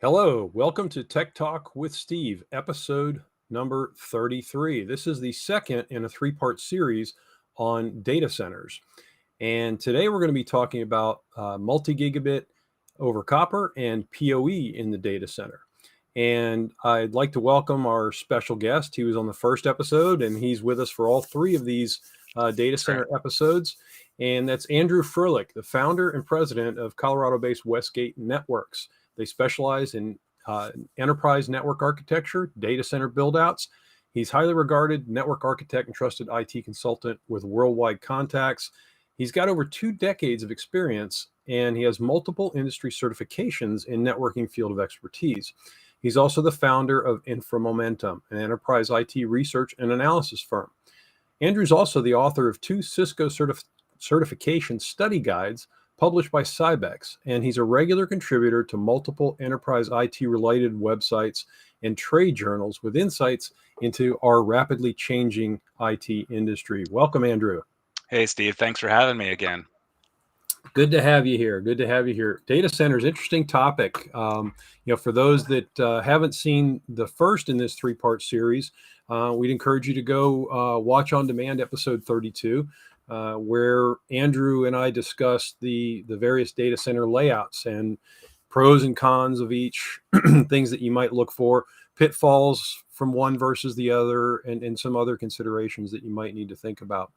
Hello, welcome to Tech Talk with Steve, episode number 33. This is the second in a three-part series on data centers. And today we're going to be talking about multi-gigabit over copper and PoE in the data center. And I'd like to welcome our special guest. He was on the first episode and he's with us for all three of these data center episodes. And that's Andrew Froehlich, the founder and president of Colorado-based Westgate Networks. They specialize in enterprise network architecture, data center buildouts. He's highly regarded network architect and trusted IT consultant with worldwide contacts. He's got over 2 decades of experience, and he has multiple industry certifications in networking field of expertise. He's also the founder of InfraMomentum, an enterprise IT research and analysis firm. Andrew's also the author of 2 Cisco certification study guides published by Cybex, and he's a regular contributor to multiple enterprise IT-related websites and trade journals with insights into our rapidly changing IT industry. Welcome, Andrew. Hey, Steve. Thanks for having me again. Good to have you here. Good to have you here. Data centers, interesting topic. For those that haven't seen the first in this 3-part series, we'd encourage you to go watch on demand episode 32. Where Andrew and I discussed the various data center layouts and pros and cons of each, things that you might look for, pitfalls from one versus the other, and some other considerations that you might need to think about.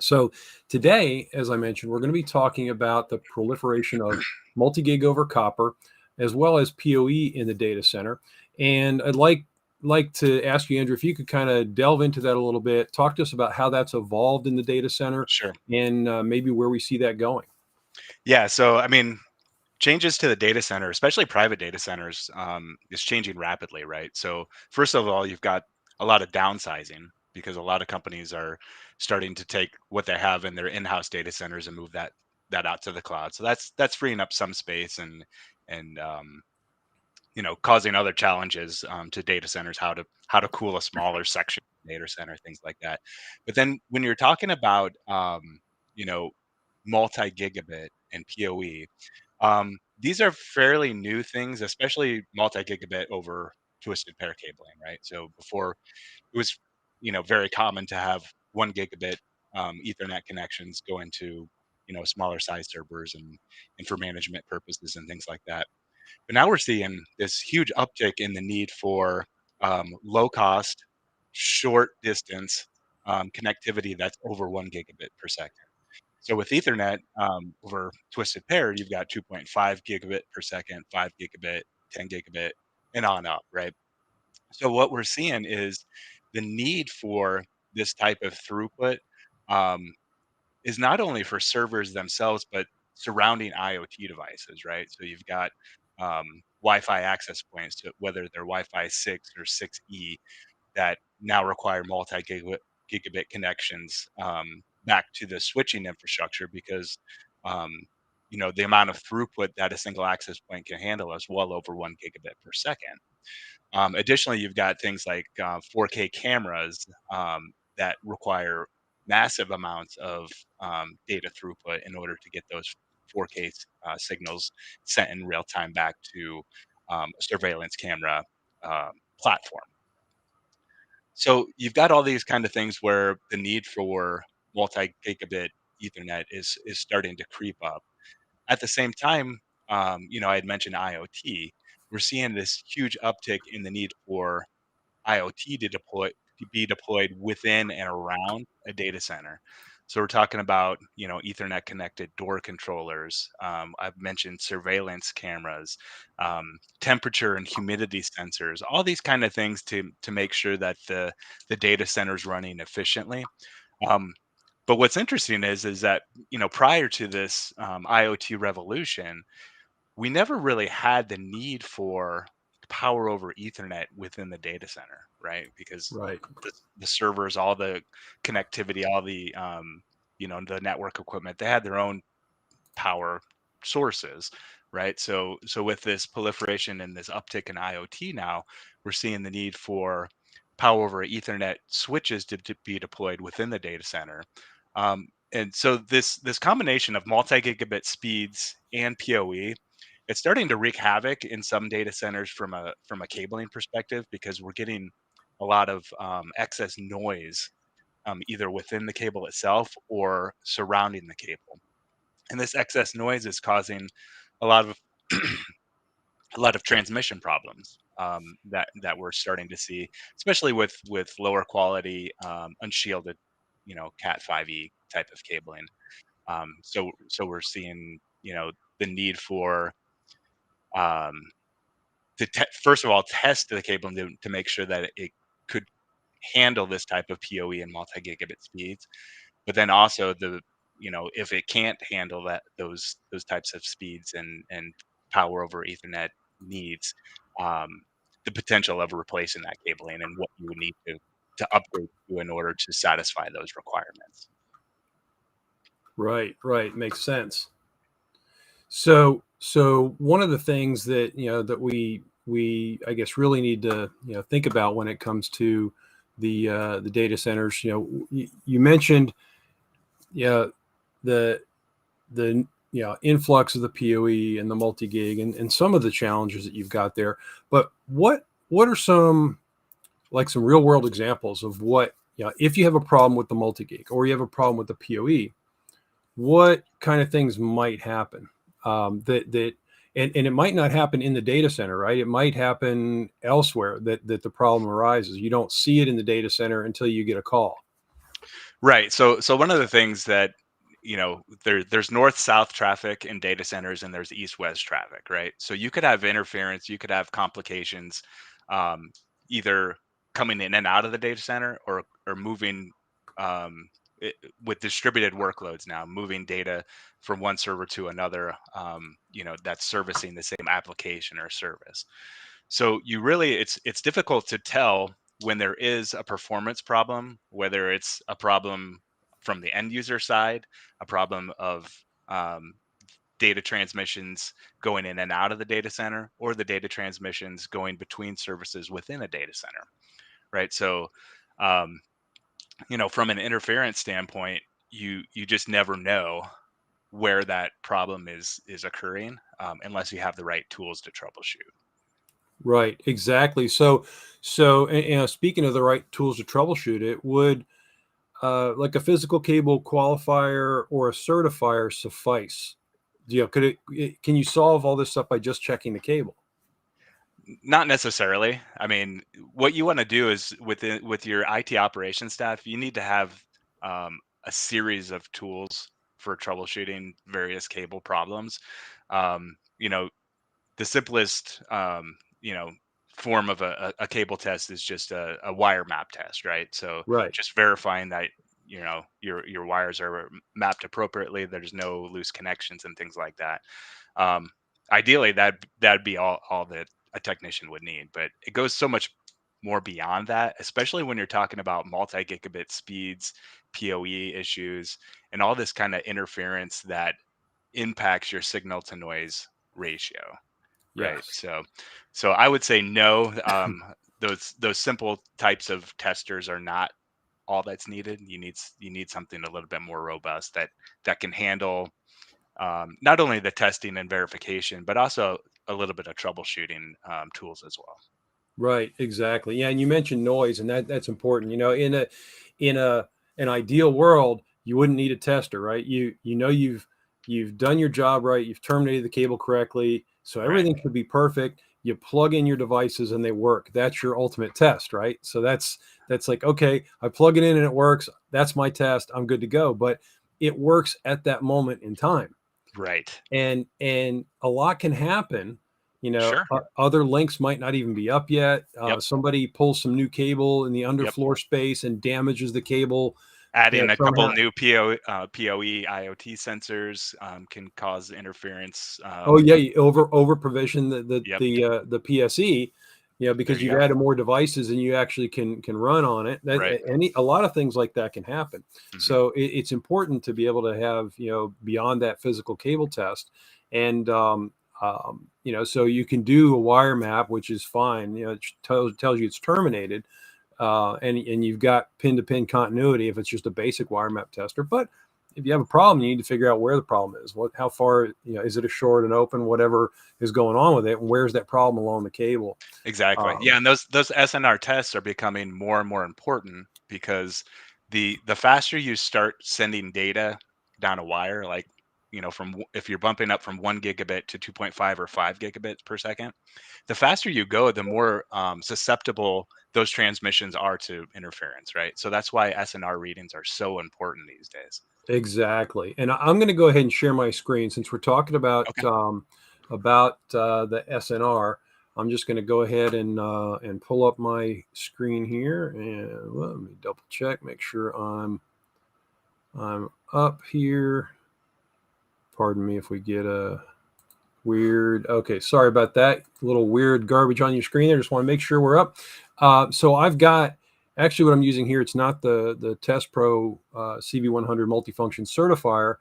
So today, as I mentioned, we're going to be talking about the proliferation of multi-gig over copper, as well as PoE in the data center. And I'd like to ask you, Andrew, if you could kind of delve into that a little bit, talk to us about how that's evolved in the data center. Sure. And maybe where we see that going. Yeah. So, changes to the data center, especially private data centers, is changing rapidly, right? So, first of all, you've got a lot of downsizing because a lot of companies are starting to take what they have in their in-house data centers and move that out to the cloud. So that's freeing up some space and causing other challenges to data centers, how to cool a smaller section of the data center, things like that. But then when you're talking about you know multi-gigabit and PoE, these are fairly new things, especially multi-gigabit over twisted pair cabling, right? So before it was very common to have 1 gigabit Ethernet connections go into smaller size servers and for management purposes and things like that. But now we're seeing this huge uptick in the need for low cost, short distance connectivity that's over 1 gigabit per second. So with Ethernet over twisted pair, you've got 2.5 gigabit per second, 5 gigabit, 10 gigabit, and on up, right? So what we're seeing is the need for this type of throughput um, is not only for servers themselves, but surrounding IoT devices, right? So you've got Wi-Fi access points, to whether they're Wi-Fi 6 or 6E, that now require multi-gigabit connections back to the switching infrastructure because um, the amount of throughput that a single access point can handle is well over 1 gigabit per second. Additionally, you've got things like 4K cameras that require massive amounts of data throughput in order to get those 4K signals sent in real time back to a surveillance camera platform. So you've got all these kind of things where the need for multi-gigabit Ethernet is starting to creep up. At the same time, I had mentioned IoT. We're seeing this huge uptick in the need for IoT to be deployed within and around a data center. So we're talking about Ethernet connected door controllers. I've mentioned surveillance cameras, temperature and humidity sensors, all these kind of things to make sure that the data center is running efficiently. Um, but what's interesting is that prior to this IoT revolution, we never really had the need for power over Ethernet within the data center, right? Because Right. the servers, all the connectivity, all the the network equipment, they had their own power sources, right? So with this proliferation and this uptick in IoT now, we're seeing the need for power over Ethernet switches to be deployed within the data center. And so this combination of multi-gigabit speeds and PoE it's starting to wreak havoc in some data centers from a cabling perspective, because we're getting a lot of excess noise, either within the cable itself or surrounding the cable. And this excess noise is causing a lot of a lot of transmission problems, that we're starting to see, especially with lower quality, unshielded, Cat 5e type of cabling. So we're seeing, the need for, um, first of all, test the cable to make sure that it could handle this type of PoE and multi-gigabit speeds. But then also if it can't handle those types of speeds and power over Ethernet needs, um, the potential of replacing that cabling and what you would need to upgrade to in order to satisfy those requirements. Right, right, makes sense. So one of the things that that we I guess really need to think about when it comes to the data centers. You mentioned yeah the influx of the PoE and the multi-gig and some of the challenges that you've got there. But what are some real world examples of what if you have a problem with the multi-gig or you have a problem with the PoE, what kind of things might happen, and it might not happen in the data center, right? It might happen elsewhere that the problem arises. You don't see it in the data center until you get a call. Right. So one of the things that, there's north south traffic in data centers, and there's east west traffic, right? So you could have interference, you could have complications, um, either coming in and out of the data center, or moving, um, with distributed workloads now, moving data from one server to another, that's servicing the same application or service. So it's difficult to tell when there is a performance problem, whether it's a problem from the end user side, a problem of, um, data transmissions going in and out of the data center, or the data transmissions going between services within a data center, right? So, um, from an interference standpoint, you just never know where that problem is occurring, unless you have the right tools to troubleshoot. Right, exactly. So speaking of the right tools to troubleshoot it, would like a physical cable qualifier or a certifier suffice? Can you solve all this stuff by just checking the cable? Not necessarily. I mean, what you want to do is with your IT operations staff, you need to have, a series of tools for troubleshooting various cable problems. Um, you know, the simplest, form of a cable test is just a wire map test, right? So Right. just verifying that your wires are mapped appropriately. There's no loose connections and things like that. Um, Ideally, that'd be all that a technician would need, but it goes so much more beyond that, especially when you're talking about multi-gigabit speeds, PoE issues, and all this kind of interference that impacts your signal to noise ratio, right? Yes. So I would say no. Those simple types of testers are not all that's needed. You need something a little bit more robust that can handle, not only the testing and verification, but also a little bit of troubleshooting, tools as well. Right, exactly. Yeah, and you mentioned noise, and that's important. In a an ideal world, you wouldn't need a tester, right? You've done your job right. You've terminated the cable correctly, so Right. everything should be perfect. You plug in your devices and they work. That's your ultimate test, right? So that's like, okay, I plug it in and it works. That's my test. I'm good to go. But it works at that moment in time, Right. and a lot can happen. Sure. Other links might not even be up yet. Yep. Somebody pulls some new cable in the Yep. underfloor space and damages the cable, Adding a couple somehow. new PoE IoT sensors, can cause interference. Oh yeah, you over provision Yep. the PSE, There because you you've go. added more devices and you actually can run on it. That Right. a lot of things like that can happen. Hmm. So it's important to be able to have beyond that physical cable test, and so you can do a wire map, which is fine. It tells you it's terminated, and you've got pin to pin continuity if it's just a basic wire map tester. But if you have a problem, you need to figure out where the problem is. How far, is it a short and open, whatever is going on with it, and where's that problem along the cable? Exactly. Um, Yeah, and those SNR tests are becoming more and more important because the faster you start sending data down a wire, like if you're bumping up from 1 gigabit to 2.5 or 5 gigabits per second, the faster you go, the more susceptible those transmissions are to interference, right? So that's why SNR readings are so important these days. Exactly. And I'm going to go ahead and share my screen since we're talking Okay. about the SNR. I'm just going to go ahead and pull up my screen here, and let me double check, make sure I'm up here. Pardon me if we get a weird. Okay, sorry about that. A little weird garbage on your screen there. Just want to make sure we're up. So I've got actually what I'm using here. It's not the Test Pro CV100 multifunction certifier.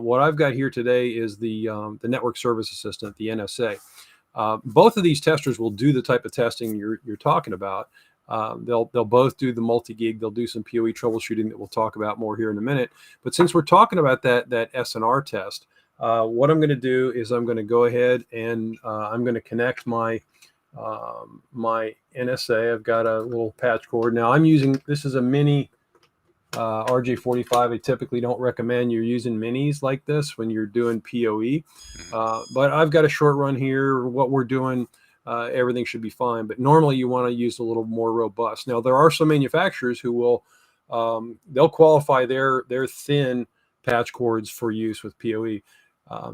What I've got here today is the Network Service Assistant, the NSA. Both of these testers will do the type of testing you're talking about. They'll both do the multi-gig. They'll do some PoE troubleshooting that we'll talk about more here in a minute. But since we're talking about that SNR test, what I'm going to do is I'm going to go ahead and I'm going to connect my my NSA. I've got a little patch cord. Now I'm using, this is a mini RJ45. I typically don't recommend you're using minis like this when you're doing PoE. But I've got a short run here. What we're doing, everything should be fine. But normally you want to use a little more robust. Now there are some manufacturers who will, they'll qualify their thin patch cords for use with PoE.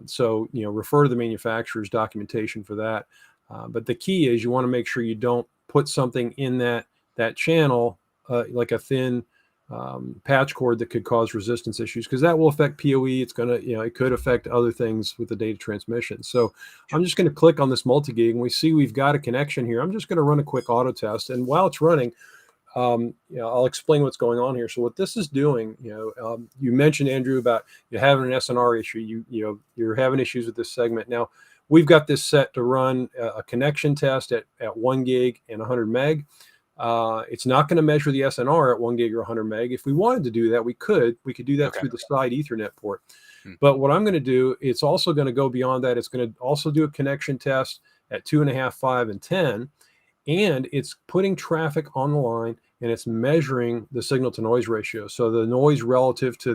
So, refer to the manufacturer's documentation for that. But the key is you want to make sure you don't put something in that channel, like a thin patch cord that could cause resistance issues, because that will affect PoE. It's going to, it could affect other things with the data transmission. So I'm just going to click on this multi-gig, and we see we've got a connection here. I'm just going to run a quick auto test. And while it's running, I'll explain what's going on here. So what this is doing, you mentioned, Andrew, about you having an SNR issue. You're having issues with this segment. Now, we've got this set to run a connection test at 1 gig and 100 meg. It's not going to measure the SNR at 1 gig or 100 meg. If we wanted to do that, we could do that through the side Ethernet port. But what I'm going to do, it's also going to go beyond that. It's going to also do a connection test at 2.5, 5, and 10. And it's putting traffic on the line, and it's measuring the signal to noise ratio. So the noise relative to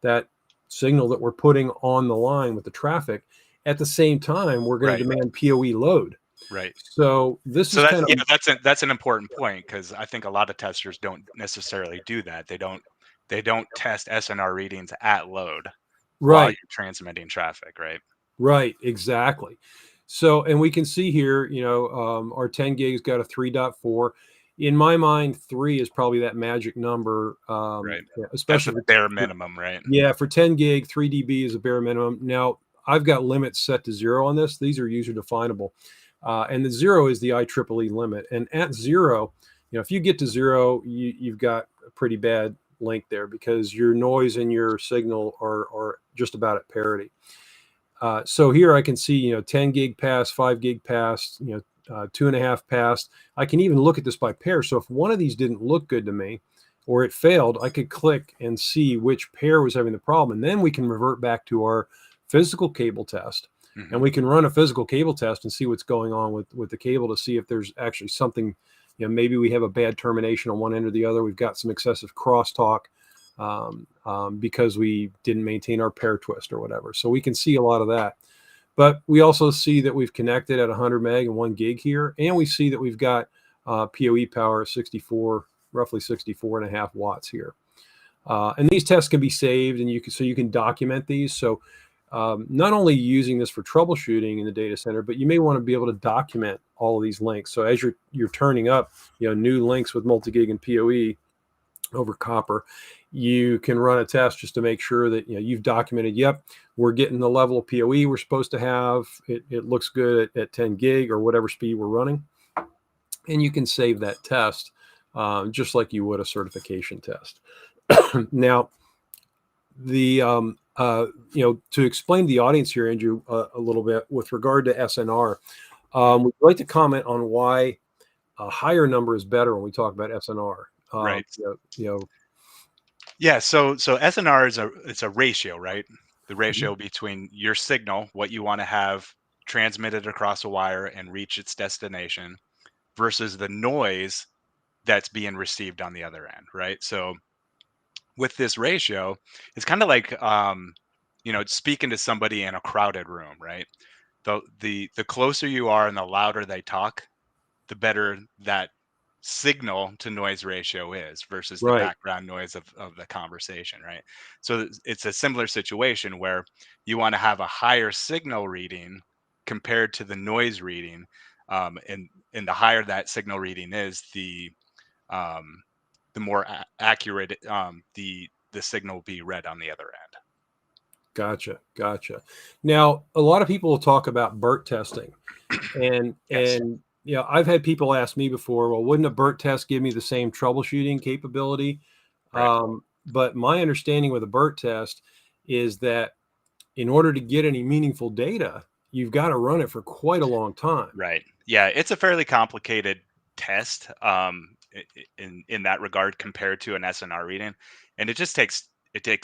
that signal that we're putting on the line with the traffic. At the same time, we're going to demand PoE load. Right. So this is kind of that's an important point, because I think a lot of testers don't necessarily do that. They don't test SNR readings at load while right. you're transmitting traffic, right? Right, exactly. So, and we can see here, our 10 gigs got a 3.4. In my mind, 3 is probably that magic number. Right. Especially That's a bare minimum, right? Yeah, for 10 gig, 3 dB is a bare minimum. Now, I've got limits set to 0 on this. These are user definable. And the 0 is the IEEE limit. And at 0, if you get to 0, you've got a pretty bad link there, because your noise and your signal are just about at parity. So here I can see, 10 gig passed, 5 gig passed, 2.5 passed. I can even look at this by pair. So if one of these didn't look good to me, or it failed, I could click and see which pair was having the problem. And then we can revert back to our physical cable test. And we can run a physical cable test and see what's going on with the cable, to see if there's actually something, maybe we have a bad termination on one end or the other. We've got some excessive crosstalk because we didn't maintain our pair twist or whatever. So we can see a lot of that. But we also see that we've connected at 100 meg and 1 gig here. And we see that we've got PoE power 64, roughly 64.5 watts here. And these tests can be saved, and you can document these. So not only using this for troubleshooting in the data center, but you may want to be able to document all of these links. So as you're turning up, new links with multi-gig and PoE over copper, you can run a test just to make sure that you've documented, yep, we're getting the level of PoE we're supposed to have. It looks good at 10 gig or whatever speed we're running. And you can save that test just like you would a certification test. Now, to explain to the audience here, Andrew, a little bit with regard to SNR, we'd like to comment on why a higher number is better when we talk about SNR. Right. Yeah, so SNR is it's a ratio, right? The Mhm. ratio between your signal, what you want to have transmitted across a wire and reach its destination, versus the noise that's being received on the other end, right? So with this ratio, it's kind of like speaking to somebody in a crowded room, right? The closer you are and the louder they talk, the better that signal to noise ratio is versus the Right. background noise of the conversation, right? So it's a similar situation where you want to have a higher signal reading compared to the noise reading, and the higher that signal reading is, um, the more accurate the signal will be read on the other end. Gotcha. Gotcha. Now, a lot of people will talk about BERT testing, and Yes, I've had people ask me before, well, wouldn't a BERT test give me the same troubleshooting capability? right. But my understanding with a BERT test is that in order to get any meaningful data, you've got to run it for quite a long time. Right. Yeah, it's a fairly complicated test, in that regard compared to an SNR reading, and it takes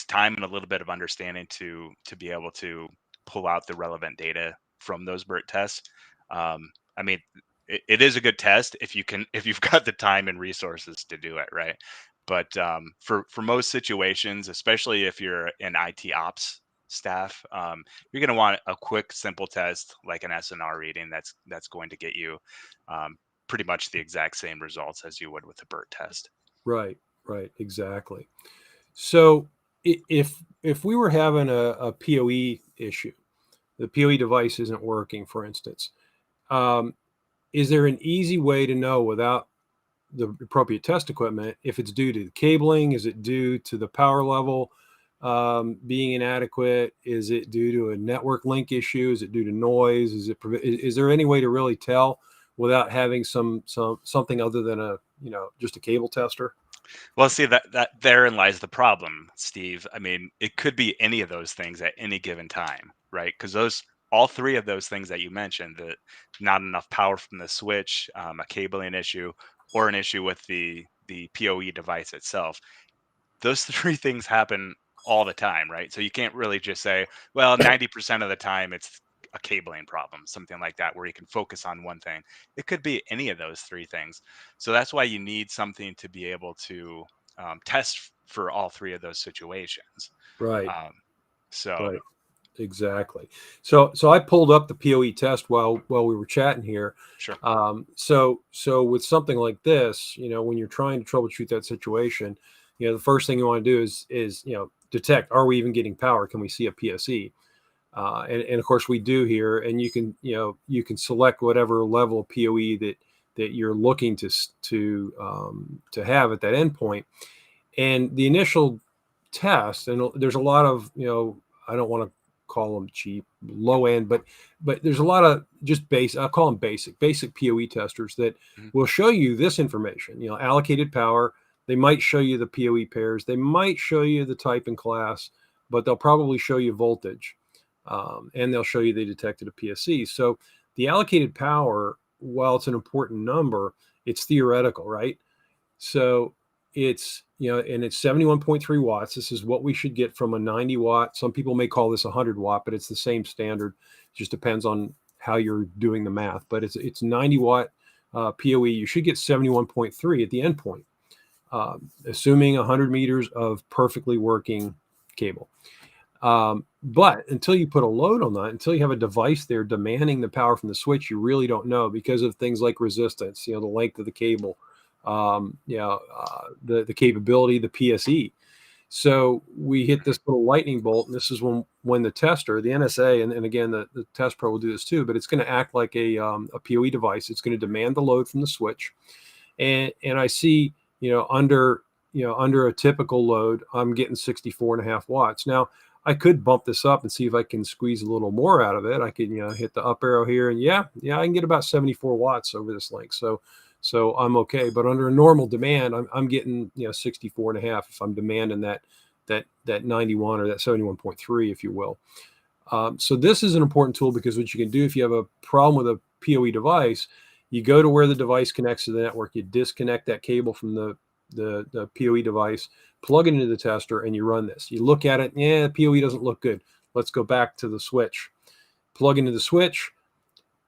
time and a little bit of understanding to be able to pull out the relevant data from those BERT tests. I mean, it is a good test if you can if you've got the time and resources to do it, right? But for most situations, especially if you're in IT ops staff, you're going to want a quick, simple test like an SNR reading that's going to get you um, pretty much the exact same results as you would with a BERT test. Right, right, exactly. So if we were having a PoE issue, the PoE device isn't working, for instance, um, is there an easy way to know without the appropriate test equipment if it's due to the cabling? Is it due to the power level being inadequate? Is it due to a network link issue? Is it due to noise? Is there any way to really tell without having something other than just a cable tester? Well, see that therein lies the problem, Steve. I mean, it could be any of those things at any given time, right? Because those all three of those things that you mentioned, that not enough power from the switch, a cabling issue, or an issue with the PoE device itself. Those three things happen all the time, right? So you can't really just say, well, 90% of the time it's a cabling problem, something like that, where you can focus on one thing. It could be any of those three things. So that's why you need something to be able to test for all three of those situations. Right, Um, so, right. Exactly. So I pulled up the PoE test while we were chatting here. sure. So with something like this, when you're trying to troubleshoot that situation, the first thing you want to do is detect, are we even getting power? Can we see a PSE? And of course we do here, and you can select whatever level of PoE that you're looking to have at that endpoint. And the initial test, and there's a lot of, I don't want to call them cheap, low end, but there's a lot of just base, I'll call them basic PoE testers that Mhm. will show you this information, allocated power. They might show you the PoE pairs. They might show you the type and class, but they'll probably show you voltage. And they'll show you they detected a PSE. So the allocated power, while it's an important number, it's theoretical, right? So and it's 71.3 watts. This is what we should get from a 90 watt. Some people may call this 100 watt, but it's the same standard. It just depends on how you're doing the math. But it's 90 watt PoE. You should get 71.3 at the endpoint, assuming 100 meters of perfectly working cable. But until you put a load on that, until you have a device there demanding the power from the switch, you really don't know because of things like resistance, the length of the cable, the capability, the PSE. So we hit this little lightning bolt, and this is when the tester, the NSA, and again the test pro will do this too, but it's going to act like a PoE device. It's going to demand the load from the switch, and I see under a typical load, I'm getting 64.5 watts. Now I could bump this up and see if I can squeeze a little more out of it. I could hit the up arrow here, and yeah, I can get about 74 watts over this length. So I'm okay. But under a normal demand, I'm getting 64.5 if I'm demanding that 91 or that 71.3, if you will. So this is an important tool because what you can do if you have a problem with a PoE device, you go to where the device connects to the network, you disconnect that cable from the PoE device, plug it into the tester, and you run this. You look at it, yeah, the PoE doesn't look good. Let's go back to the switch. Plug into the switch.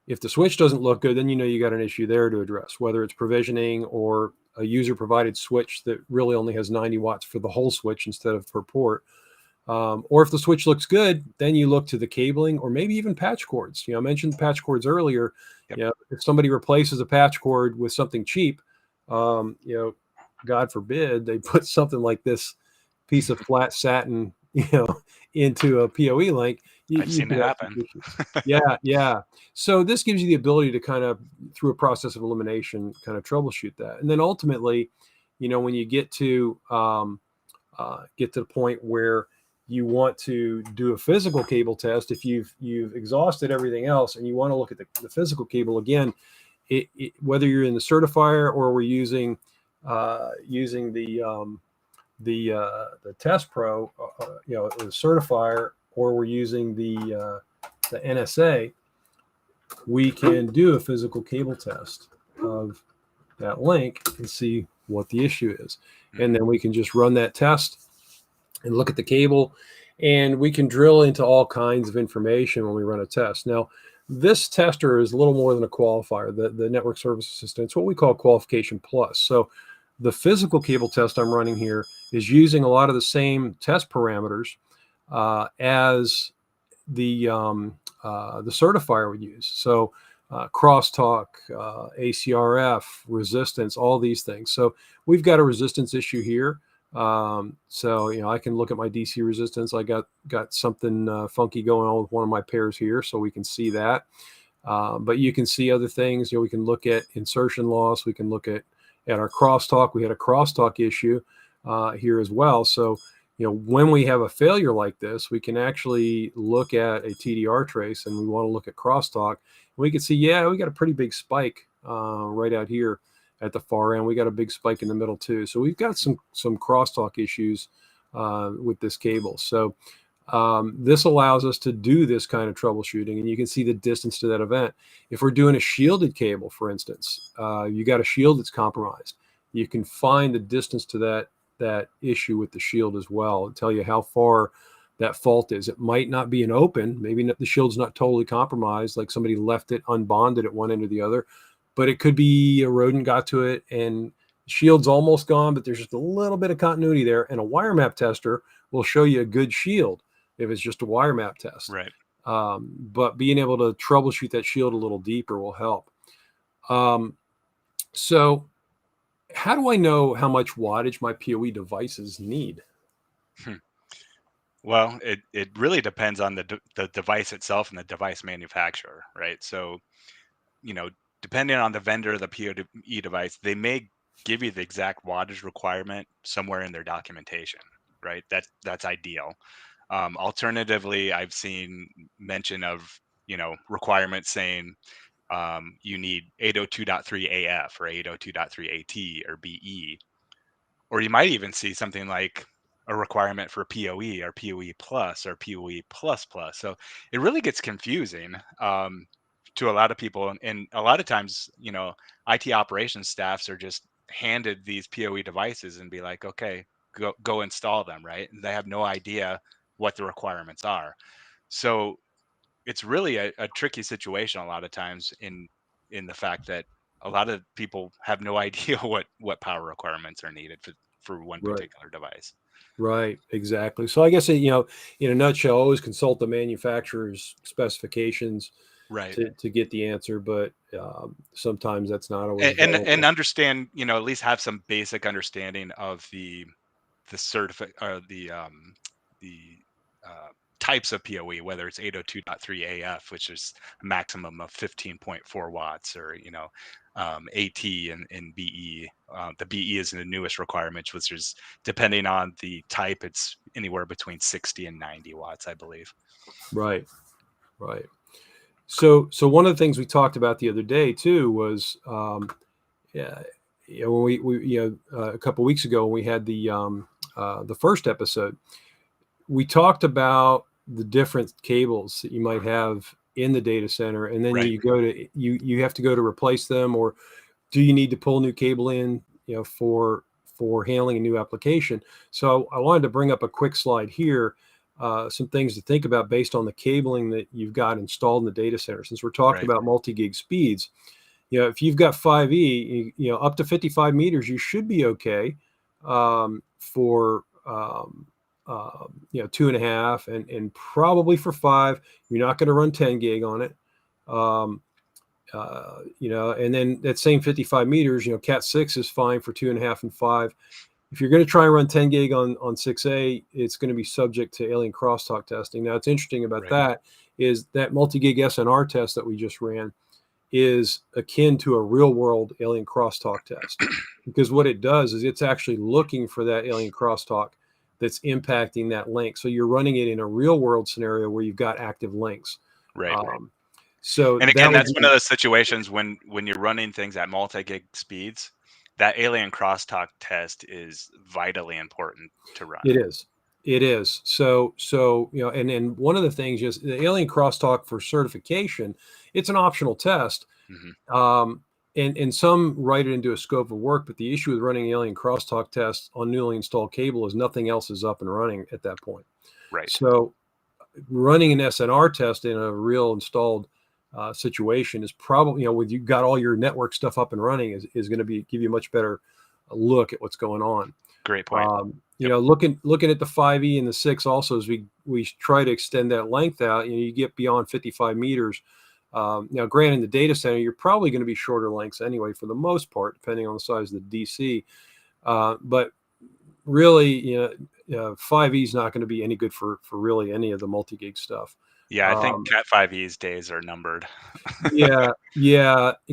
If the switch doesn't look good, then you know you got an issue there to address, whether it's provisioning or a user-provided switch that really only has 90 watts for the whole switch instead of per port. Or if the switch looks good, then you look to the cabling or maybe even patch cords. I mentioned patch cords earlier. Yep. If somebody replaces a patch cord with something cheap, God forbid they put something like this piece of flat satin, into a PoE link, I've you seen could it have some happen. issues. Yeah. So this gives you the ability to kind of, through a process of elimination, kind of troubleshoot that. And then ultimately, when you get to the point where you want to do a physical cable test, if you've exhausted everything else and you want to look at the physical cable again, whether you're in the certifier or we're using the Test Pro, the certifier, or we're using the NSA, we can do a physical cable test of that link and see what the issue is. And then we can just run that test and look at the cable, and we can drill into all kinds of information when we run a test. Now, this tester is a little more than a qualifier, the network service assistant. It's what we call qualification plus. So the physical cable test I'm running here is using a lot of the same test parameters as the certifier would use. So crosstalk, ACRF, resistance, all these things. So we've got a resistance issue here. So I can look at my DC resistance. I got something funky going on with one of my pairs here, so we can see that. But you can see other things. We can look at insertion loss. We can look at our crosstalk. We had a crosstalk issue here as well. So when we have a failure like this, we can actually look at a TDR trace, and we want to look at crosstalk. We can see, we got a pretty big spike right out here at the far end. We got a big spike in the middle too. So we've got some crosstalk issues with this cable. So this allows us to do this kind of troubleshooting, and you can see the distance to that event. If we're doing a shielded cable, for instance, you got a shield that's compromised, you can find the distance to that issue with the shield as well. It'll tell you how far that fault is. It might not be an open, maybe the shield's not totally compromised, like somebody left it unbonded at one end or the other, but it could be a rodent got to it and the shield's almost gone, but there's just a little bit of continuity there. And a wire map tester will show you a good shield if it's just a wire map test. Right. But being able to troubleshoot that shield a little deeper will help. So how do I know how much wattage my PoE devices need? Well, it really depends on the device itself and the device manufacturer, right? So, depending on the vendor of the PoE device, they may give you the exact wattage requirement somewhere in their documentation, right? That's ideal. Alternatively, I've seen mention of requirements saying you need 802.3 AF or 802.3 AT or BE, or you might even see something like a requirement for PoE or PoE plus or PoE plus plus. So it really gets confusing to a lot of people, and a lot of times, IT operations staffs are just handed these PoE devices and be like, okay, go install them, right? And they have no idea what the requirements are. So it's really a tricky situation a lot of times in the fact that a lot of people have no idea what power requirements are needed for one Right. particular device. Right, exactly. So I guess, in a nutshell, always consult the manufacturer's specifications Right. to get the answer, but sometimes that's not always And available. understand, at least have some basic understanding of the uh, types of PoE, whether it's 802.3 AF, which is a maximum of 15.4 watts, or AT and BE. The BE is the newest requirement, which is, depending on the type, it's anywhere between 60 and 90 watts, I believe. Right, right. So one of the things we talked about the other day too was, yeah, when we a couple of weeks ago when we had the first episode, we talked about the different cables that you might have in the data center, and then Right. you have to go to replace them, or do you need to pull new cable in, for for handling a new application. So I wanted to bring up a quick slide here, some things to think about based on the cabling that you've got installed in the data center. Since we're talking about multi-gig speeds, if you've got 5E, up to 55 meters, you should be okay for 2.5, and probably for 5, you're not going to run 10 gig on it. And then that same 55 meters, Cat 6 is fine for 2.5 and 5. If you're going to try and run 10 gig on 6A, it's going to be subject to alien crosstalk testing. Now, what's interesting about that is that multi-gig SNR test that we just ran is akin to a real-world alien crosstalk test, because what it does is it's actually looking for that alien crosstalk that's impacting that link. So you're running it in a real-world scenario where you've got active links. So, and again, that's one of those situations when you're running things at multi-gig speeds, that alien crosstalk test is vitally important to run. It is. So and one of the things is the alien crosstalk for certification. It's an optional test, and some write it into a scope of work. But the issue with running alien crosstalk tests on newly installed cable is nothing else is up and running at that point. So running an SNR test in a real installed situation is probably, when you've got all your network stuff up and running, is going to give you a much better look at what's going on. Great point. Looking at the 5E and the 6 also, as we try to extend that length out, you get beyond 55 meters. Now, granted, in the data center, you're probably going to be shorter lengths anyway, for the most part, depending on the size of the DC. But really, 5E is not going to be any good for really any of the multi-gig stuff. Yeah, I think Cat 5E's days are numbered. Yeah.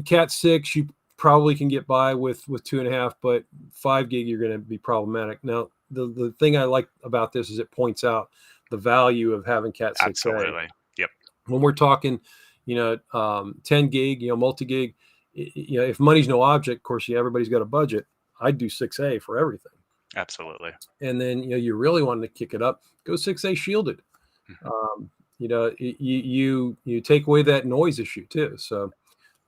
Cat 6, you probably can get by with 2.5, but 5 gig, you're going to be problematic. Now, the thing I like about this is it points out the value of having Cat 6. Absolutely. Yep. When we're talking, 10 gig, multi-gig, if money's no object, of course, everybody's got a budget. I'd do 6A for everything. Absolutely. And then, you really wanted to kick it up, go 6A shielded. You take away that noise issue too. So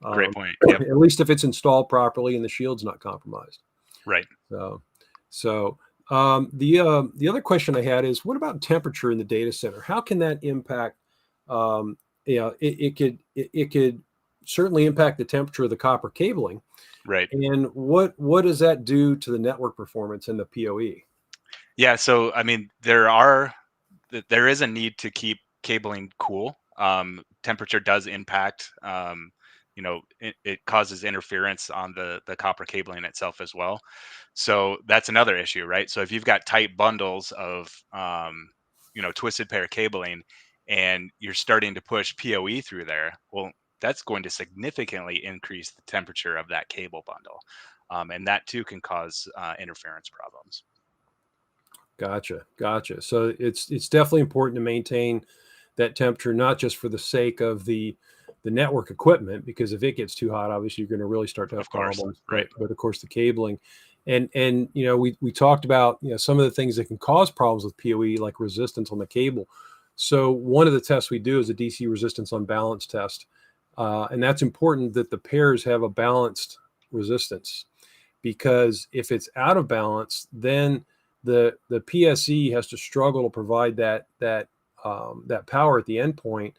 great point. At least if it's installed properly and the shield's not compromised. So the other question I had is, what about temperature in the data center? How can that impact? It could certainly impact the temperature of the copper cabling. And what does that do to the network performance and the PoE? Yeah. So, I mean, there is a need to keep cabling cool. Temperature does impact, it causes interference on the copper cabling itself as well. So that's another issue, right? So if you've got tight bundles of, twisted pair cabling, and you're starting to push PoE through there, well, that's going to significantly increase the temperature of that cable bundle. And that too can cause interference problems. Gotcha. So it's definitely important to maintain that temperature, not just for the sake of the network equipment, because if it gets too hot, obviously you're going to really start to have problems. But of course the cabling, and we talked about some of the things that can cause problems with PoE, like resistance on the cable. So one of the tests we do is a DC resistance unbalance test, and that's important that the pairs have a balanced resistance, because if it's out of balance, then the PSE has to struggle to provide that power at the endpoint,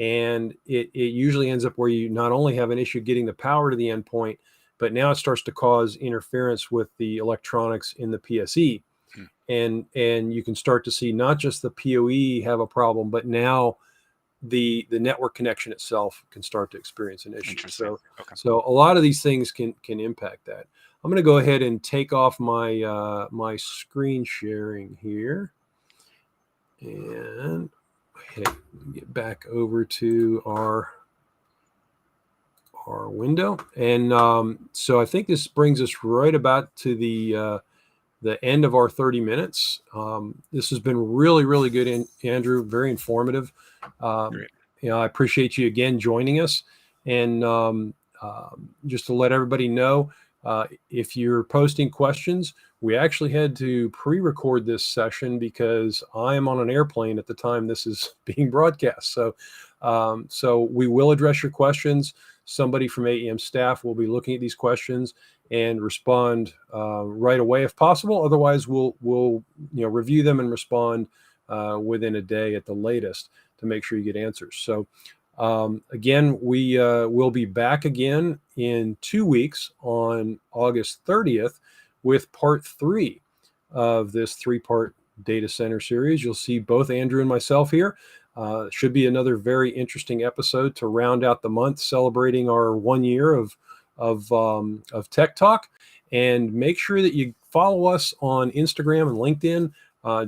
and it usually ends up where you not only have an issue getting the power to the endpoint, but now it starts to cause interference with the electronics in the PSE, and you can start to see not just the PoE have a problem, but now the network connection itself can start to experience an issue. So a lot of these things can impact that. I'm going to go ahead and take off my my screen sharing here, and get back over to our window. And so I think this brings us right about to the end of our 30 minutes. This has been really, really good, Andrew. Very informative. I appreciate you again joining us. And just to let everybody know, if you're posting questions, we actually had to pre-record this session because I am on an airplane at the time this is being broadcast. So So we will address your questions. Somebody from AEM staff will be looking at these questions and respond right away if possible. Otherwise, we'll review them and respond within a day at the latest to make sure you get answers. So again, we will be back again in 2 weeks on August 30th with part 3 of this 3-part data center series. You'll see both Andrew and myself here. Should be another very interesting episode to round out the month, celebrating our 1 year of Tech Talk. And make sure that you follow us on Instagram and LinkedIn.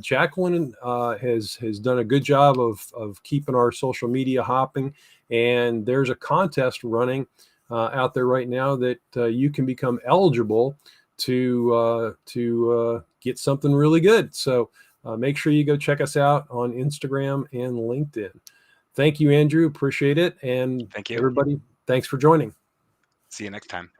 Jacqueline has done a good job of keeping our social media hopping, and there's a contest running out there right now that you can become eligible to get something really good. So make sure you go check us out on Instagram and LinkedIn. Thank you, Andrew. Appreciate it. And Thank you. everybody, thanks for joining. See you next time.